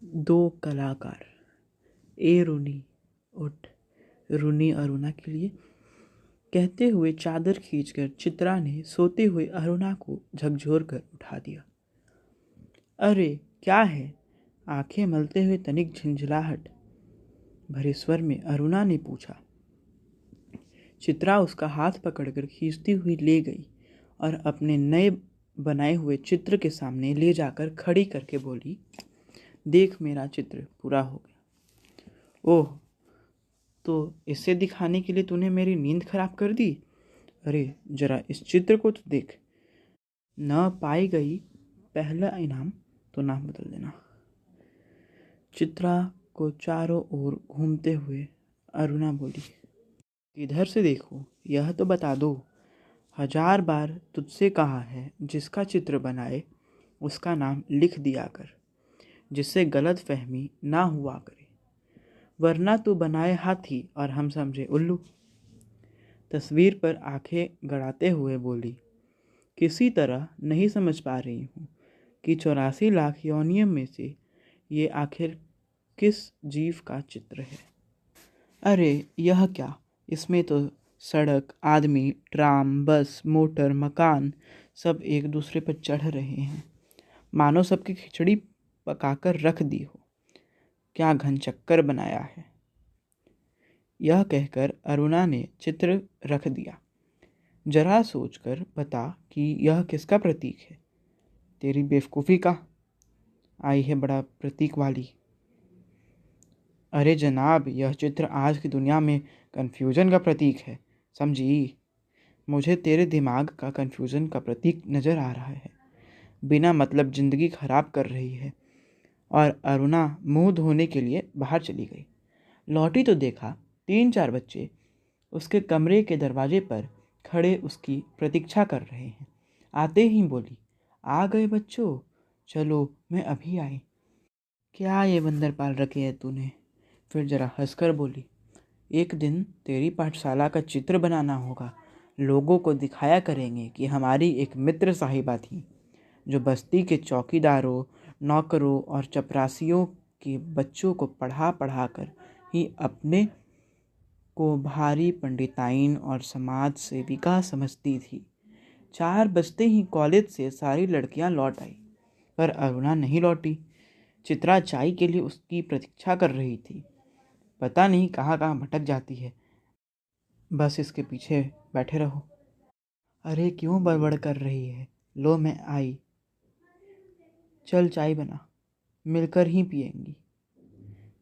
दो कलाकार। ए रूनी उठ। रूनी अरुणा के लिए कहते हुए चादर खींचकर चित्रा ने सोते हुए अरुणा को झकझोर कर उठा दिया। अरे क्या है? आंखें मलते हुए तनिक झंझलाहट भरे स्वर में अरुणा ने पूछा। चित्रा उसका हाथ पकड़कर खींचती हुई ले गई और अपने नए बनाए हुए चित्र के सामने ले जाकर खड़ी करके बोली, देख मेरा चित्र पूरा हो गया। ओह, तो इसे दिखाने के लिए तूने मेरी नींद खराब कर दी? अरे जरा इस चित्र को तो देख। न पाई गई पहला इनाम तो नाम बदल देना। चित्रा को चारों ओर घूमते हुए अरुणा बोली, इधर से देखो, यह तो बता दो। 1000 बार तुझसे कहा है जिसका चित्र बनाए उसका नाम लिख दिया कर, जिससे गलत फहमी ना हुआ करे, वरना तू बनाए हाथी और हम समझे उल्लू। तस्वीर पर आंखें गड़ाते हुए बोली, किसी तरह नहीं समझ पा रही हूँ कि 84 लाख योनियों में से ये आखिर किस जीव का चित्र है। अरे यह क्या, इसमें तो सड़क, आदमी, ट्राम, बस, मोटर, मकान सब एक दूसरे पर चढ़ रहे हैं, मानो सबकी खिचड़ी पकाकर रख दी हो। क्या घनचक्कर बनाया है। यह कहकर अरुणा ने चित्र रख दिया। जरा सोचकर बता कि यह किसका प्रतीक है। तेरी बेवकूफ़ी का। आई है बड़ा प्रतीक वाली। अरे जनाब, यह चित्र आज की दुनिया में कन्फ्यूज़न का प्रतीक है, समझी। मुझे तेरे दिमाग का कन्फ्यूज़न का प्रतीक नज़र आ रहा है, बिना मतलब ज़िंदगी खराब कर रही है। और अरुणा मुंह धोने के लिए बाहर चली गई। लौटी तो देखा 3-4 बच्चे उसके कमरे के दरवाजे पर खड़े उसकी प्रतीक्षा कर रहे हैं। आते ही बोली, आ गए बच्चों, चलो मैं अभी आई। क्या ये बंदर पाल रखे हैं तूने? फिर जरा हंसकर बोली, एक दिन तेरी पाठशाला का चित्र बनाना होगा। लोगों को दिखाया करेंगे कि हमारी एक मित्र साहिबा थी जो बस्ती के चौकीदारों, नौकरों और चपरासियों के बच्चों को पढ़ा पढ़ा कर ही अपने को भारी पंडिताइन और समाज सेविका समझती थी। 4 बजते ही कॉलेज से सारी लड़कियां लौट आई, पर अरुणा नहीं लौटी। चित्रा चाय के लिए उसकी प्रतीक्षा कर रही थी। पता नहीं कहाँ कहाँ भटक जाती है, बस इसके पीछे बैठे रहो। अरे क्यों बड़बड़ कर रही है? लो मैं आई। चल चाय बना, मिलकर ही पियेंगी।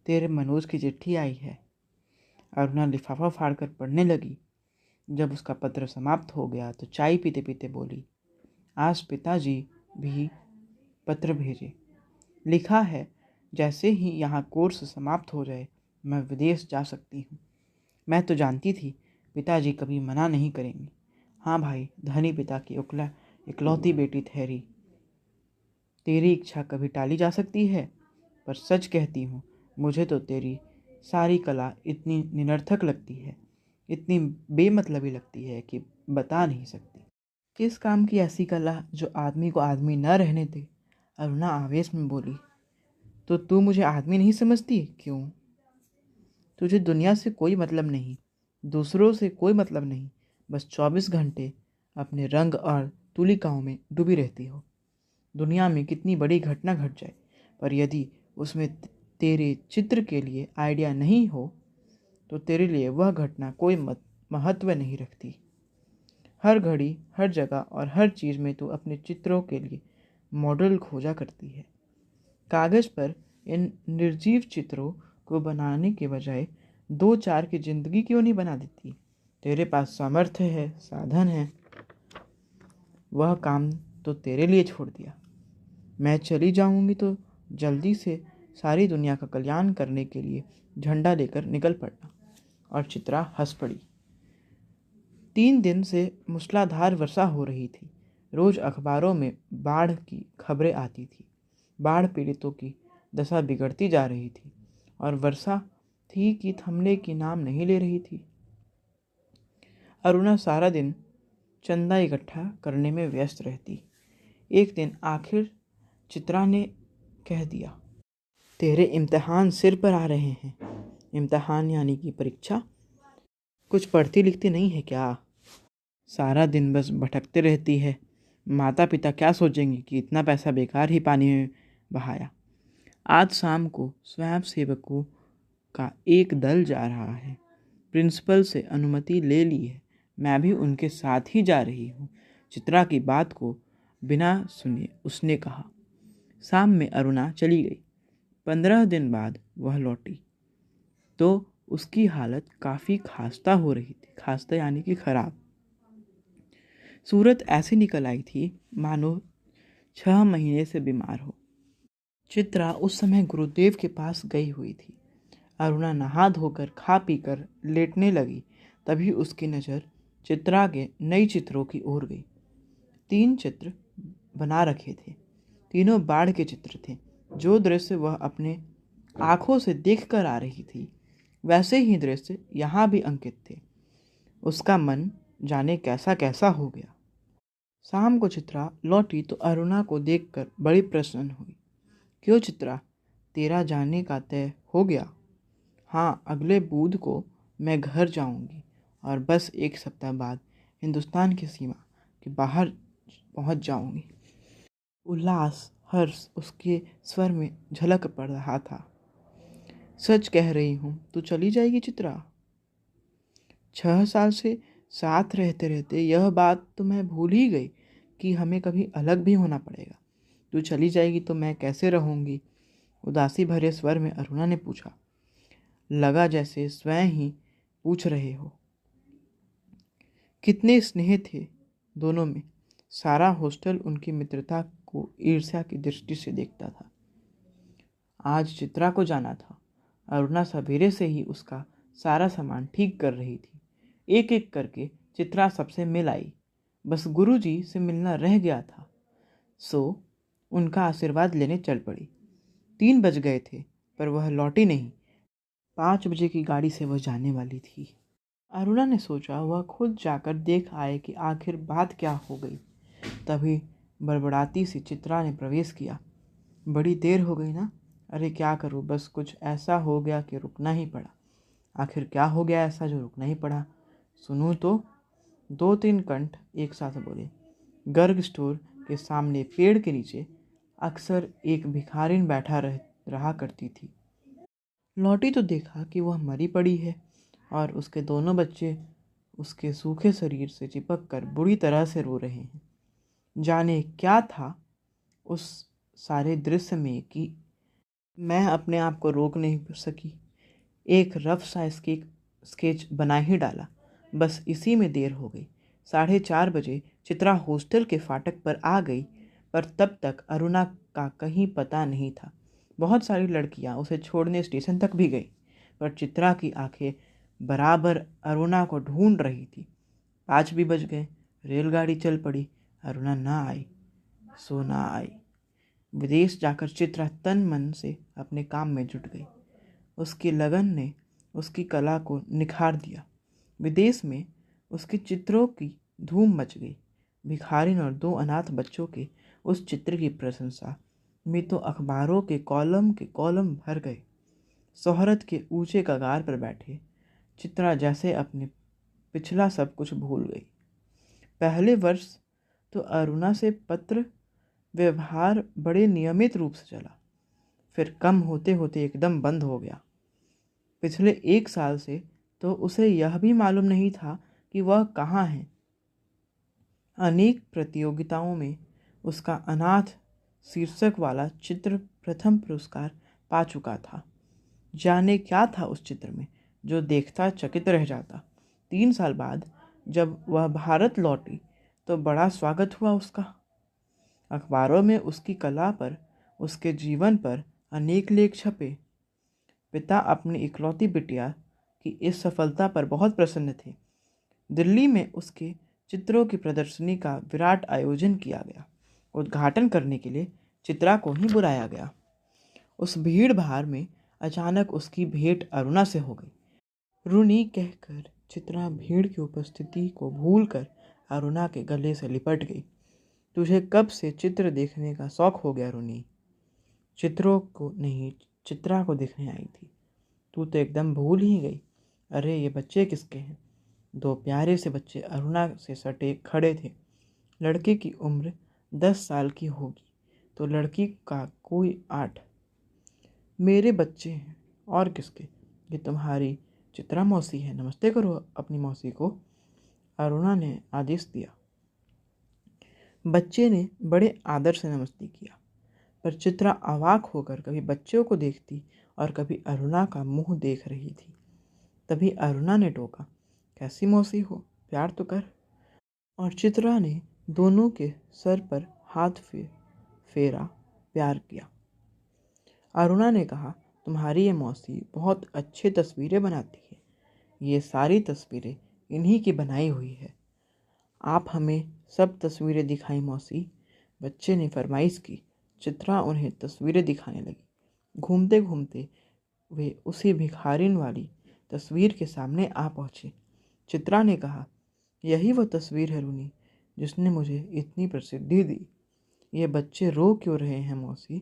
तेरे मनोज की चिट्ठी आई है। अरुणा लिफाफा फाड़कर पढ़ने लगी। जब उसका पत्र समाप्त हो गया तो चाय पीते पीते बोली, आज पिताजी भी पत्र भेजे। लिखा है, जैसे ही यहाँ कोर्स समाप्त हो जाए मैं विदेश जा सकती हूँ। मैं तो जानती थी पिताजी कभी मना नहीं करेंगे। हाँ भाई, धनी पिता की इकलौती बेटी ठहरी। तेरी इच्छा कभी टाली जा सकती है, पर सच कहती हूँ, मुझे तो तेरी सारी कला इतनी निरर्थक लगती है, इतनी बेमतलबी लगती है कि बता नहीं सकती। किस काम की ऐसी कला जो आदमी को आदमी न रहने दे? अरुणा आवेश में बोली, तो तू मुझे आदमी नहीं समझती? क्यों? तुझे दुनिया से कोई मतलब नहीं, दूसरों से कोई मतलब नहीं, बस 24 घंटे अपने रंग और तुलिकाओं में डूबी रहती हो। दुनिया में कितनी बड़ी घटना घट जाए, पर यदि उसमें तेरे चित्र के लिए आइडिया नहीं हो तो तेरे लिए वह घटना कोई महत्व नहीं रखती। हर घड़ी, हर जगह और हर चीज़ में तू अपने चित्रों के लिए मॉडल खोजा करती है। कागज़ पर इन निर्जीव चित्रों को बनाने के बजाय 2-4 की ज़िंदगी क्यों नहीं बना देती? तेरे पास सामर्थ्य है, साधन है, वह काम तो तेरे लिए छोड़ दिया। मैं चली जाऊंगी तो जल्दी से सारी दुनिया का कल्याण करने के लिए झंडा लेकर निकल पड़ना। और चित्रा हंस पड़ी। 3 दिन से मूसलाधार वर्षा हो रही थी। रोज अखबारों में बाढ़ की खबरें आती थी। बाढ़ पीड़ितों की दशा बिगड़ती जा रही थी और वर्षा थी कि थमने की नाम नहीं ले रही थी। अरुणा सारा दिन चंदा इकट्ठा करने में व्यस्त रहती। एक दिन आखिर चित्रा ने कह दिया, तेरे इम्तिहान सिर पर आ रहे हैं। इम्तिहान यानी कि परीक्षा। कुछ पढ़ती लिखती नहीं है क्या? सारा दिन बस भटकते रहती है। माता पिता क्या सोचेंगे कि इतना पैसा बेकार ही पानी में बहाया। आज शाम को स्वयं सेवकों का एक दल जा रहा है। प्रिंसिपल से अनुमति ले ली है। मैं भी उनके साथ ही जा रही हूँ। चित्रा की बात को बिना सुने उसने कहा। शाम में अरुणा चली गई। 15 दिन बाद वह लौटी तो उसकी हालत काफ़ी खास्ता हो रही थी। खास्ता यानी कि खराब। सूरत ऐसी निकल आई थी मानो 6 महीने से बीमार हो। चित्रा उस समय गुरुदेव के पास गई हुई थी। अरुणा नहा धोकर खा पीकर लेटने लगी। तभी उसकी नज़र चित्रा के नई चित्रों की ओर गई। 3 चित्र बना रखे थे। तीनों बाढ़ के चित्र थे। जो दृश्य वह अपने आंखों से देख कर आ रही थी वैसे ही दृश्य यहाँ भी अंकित थे। उसका मन जाने कैसा कैसा हो गया। शाम को चित्रा लौटी तो अरुणा को देखकर बड़ी प्रसन्न हुई। क्यों चित्रा, तेरा जाने का तय हो गया? हाँ, अगले बुध को मैं घर जाऊंगी और बस 1 सप्ताह बाद हिंदुस्तान की सीमा के बाहर पहुंच जाऊंगी। उल्लास हर्ष उसके स्वर में झलक पड़ रहा था। सच कह रही हूँ, तू चली जाएगी चित्रा? 6 साल से साथ रहते रहते यह बात तो मैं भूल ही गई कि हमें कभी अलग भी होना पड़ेगा। तू चली जाएगी तो मैं कैसे रहूंगी? उदासी भरे स्वर में अरुणा ने पूछा। लगा जैसे स्वयं ही पूछ रहे हो। कितने स्नेह थे दोनों में। सारा हॉस्टल उनकी मित्रता को ईर्ष्या की दृष्टि से देखता था। आज चित्रा को जाना था। अरुणा सवेरे से ही उसका सारा सामान ठीक कर रही थी। एक एक करके चित्रा सबसे मिल आई। बस गुरुजी से मिलना रह गया था, सो उनका आशीर्वाद लेने चल पड़ी। 3 बज गए थे पर वह लौटी नहीं। 5 बजे की गाड़ी से वह जाने वाली थी। अरुणा ने सोचा वह खुद जाकर देख आए कि आखिर बात क्या हो गई। तभी बड़बड़ाती सी चित्रा ने प्रवेश किया। बड़ी देर हो गई ना? अरे क्या करूँ, बस कुछ ऐसा हो गया कि रुकना ही पड़ा। आखिर क्या हो गया ऐसा जो रुकना ही पड़ा? सुनूं तो? 2-3 कंठ एक साथ बोले। गर्ग स्टोर के सामने पेड़ के नीचे अक्सर एक भिखारिन बैठा रहा करती थी। लौटी तो देखा कि वह मरी पड़ी है और उसके दोनों बच्चे उसके सूखे शरीर से चिपक कर बुरी तरह से रो रहे हैं। जाने क्या था उस सारे दृश्य में कि मैं अपने आप को रोक नहीं सकी। एक रफ सा स्केच बना ही डाला। बस इसी में देर हो गई। 4:30 बजे चित्रा हॉस्टल के फाटक पर आ गई, पर तब तक अरुणा का कहीं पता नहीं था। बहुत सारी लड़कियां उसे छोड़ने स्टेशन तक भी गई, पर चित्रा की आंखें बराबर अरुणा को ढूंढ रही थी। 5 भी बज गए। रेलगाड़ी चल पड़ी। अरुणा ना आई सो ना आई। विदेश जाकर चित्रा तन मन से अपने काम में जुट गई। उसकी लगन ने उसकी कला को निखार दिया। विदेश में उसके चित्रों की धूम मच गई। भिखारिन और 2 अनाथ बच्चों के उस चित्र की प्रशंसा में तो अखबारों के कॉलम भर गए। शोहरत के ऊंचे कगार पर बैठे चित्रा जैसे अपने पिछला सब कुछ भूल गई। पहले वर्ष तो अरुणा से पत्र व्यवहार बड़े नियमित रूप से चला, फिर कम होते होते एकदम बंद हो गया। पिछले 1 साल से तो उसे यह भी मालूम नहीं था कि वह कहाँ है। अनेक प्रतियोगिताओं में उसका अनाथ शीर्षक वाला चित्र प्रथम पुरस्कार पा चुका था। जाने क्या था उस चित्र में जो देखता चकित रह जाता। 3 साल बाद जब वह भारत लौटी तो बड़ा स्वागत हुआ उसका। अखबारों में उसकी कला पर, उसके जीवन पर अनेक लेख छपे। पिता अपनी इकलौती बिटिया की इस सफलता पर बहुत प्रसन्न थे। दिल्ली में उसके चित्रों की प्रदर्शनी का विराट आयोजन किया गया। उद्घाटन करने के लिए चित्रा को ही बुलाया गया। उस भीड़ भाड़ में अचानक उसकी भेंट अरुणा से हो गई। रुनी कहकर चित्रा भीड़ की उपस्थिति को भूलकर अरुणा के गले से लिपट गई। तुझे कब से चित्र देखने का शौक हो गया रुनी? चित्रों को नहीं, चित्रा को दिखने आई थी। तू तो एकदम भूल ही गई। अरे ये बच्चे किसके हैं? दो प्यारे से बच्चे अरुणा से सटे खड़े थे। लड़के की उम्र 10 साल की होगी तो लड़की का कोई 8। मेरे बच्चे हैं और किसके? ये तुम्हारी चित्रा मौसी है, नमस्ते करो अपनी मौसी को, अरुणा ने आदेश दिया। बच्चे ने बड़े आदर से नमस्ते किया, पर चित्रा अवाक होकर कभी बच्चों को देखती और कभी अरुणा का मुंह देख रही थी। तभी अरुणा ने टोका, कैसी मौसी हो, प्यार तो कर। और चित्रा ने दोनों के सर पर हाथ फेरा, प्यार किया। अरुणा ने कहा, तुम्हारी ये मौसी बहुत अच्छी तस्वीरें बनाती है। ये सारी तस्वीरें इन्हीं की बनाई हुई है। आप हमें सब तस्वीरें दिखाई मौसी, बच्चे ने फरमाइश की। चित्रा उन्हें तस्वीरें दिखाने लगी। घूमते घूमते वे उसी भिखारिन वाली तस्वीर के सामने आ पहुँचे। चित्रा ने कहा, यही वो तस्वीर है रूनी जिसने मुझे इतनी प्रसिद्धि दी। ये बच्चे रो क्यों रहे हैं मौसी?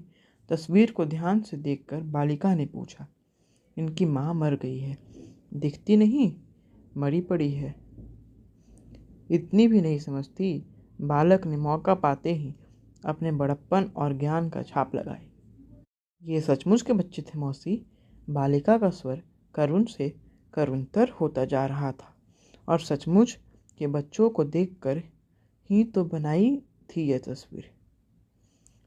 तस्वीर को ध्यान से देखकर बालिका ने पूछा। इनकी माँ मर गई है, दिखती नहीं, मरी पड़ी है। इतनी भी नहीं समझती? बालक ने मौका पाते ही अपने बड़प्पन और ज्ञान का छाप लगाए। ये सचमुच के बच्चे थे मौसी। बालिका का स्वर करुण से करुणतर होता जा रहा था। और सचमुच के बच्चों को देखकर ही तो बनाई थी यह तस्वीर।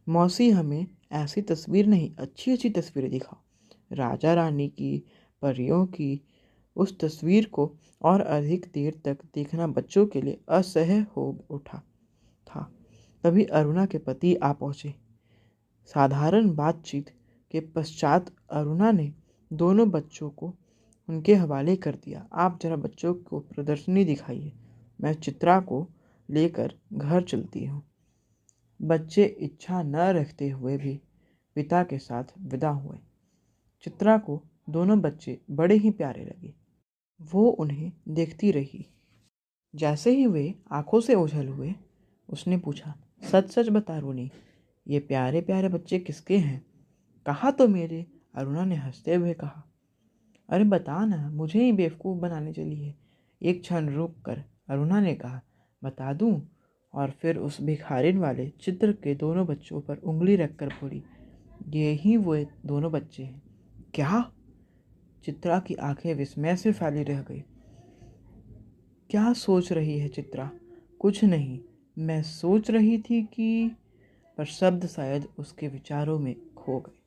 मौसी, हमें ऐसी तस्वीर नहीं, अच्छी अच्छी तस्वीरें दिखाओ। राजा रानी की, परियों की। उस तस्वीर को और अधिक देर तक देखना बच्चों के लिए असह्य हो उठा था। तभी अरुणा के पति आ पहुंचे। साधारण बातचीत के पश्चात अरुणा ने दोनों बच्चों को उनके हवाले कर दिया। आप जरा बच्चों को प्रदर्शनी दिखाइए, मैं चित्रा को लेकर घर चलती हूँ। बच्चे इच्छा न रखते हुए भी पिता के साथ विदा हुए। चित्रा को दोनों बच्चे बड़े ही प्यारे लगे। वो उन्हें देखती रही। जैसे ही वे आंखों से ओझल हुए, उसने पूछा, सच सच बता रूनी, ये प्यारे प्यारे बच्चे किसके हैं? कहा तो मेरे, अरुणा ने हंसते हुए कहा। अरे बता ना, मुझे ही बेवकूफ़ बनाने चली है। एक क्षण रुक कर अरुणा ने कहा, बता दूं? और फिर उस भिखारिन वाले चित्र के दोनों बच्चों पर उंगली रखकर बोली, ये ही वो दोनों बच्चे हैं। क्या? चित्रा की आंखें विस्मय से फैली रह गई। क्या सोच रही है चित्रा? कुछ नहीं, मैं सोच रही थी कि, पर शब्द शायद उसके विचारों में खो गए।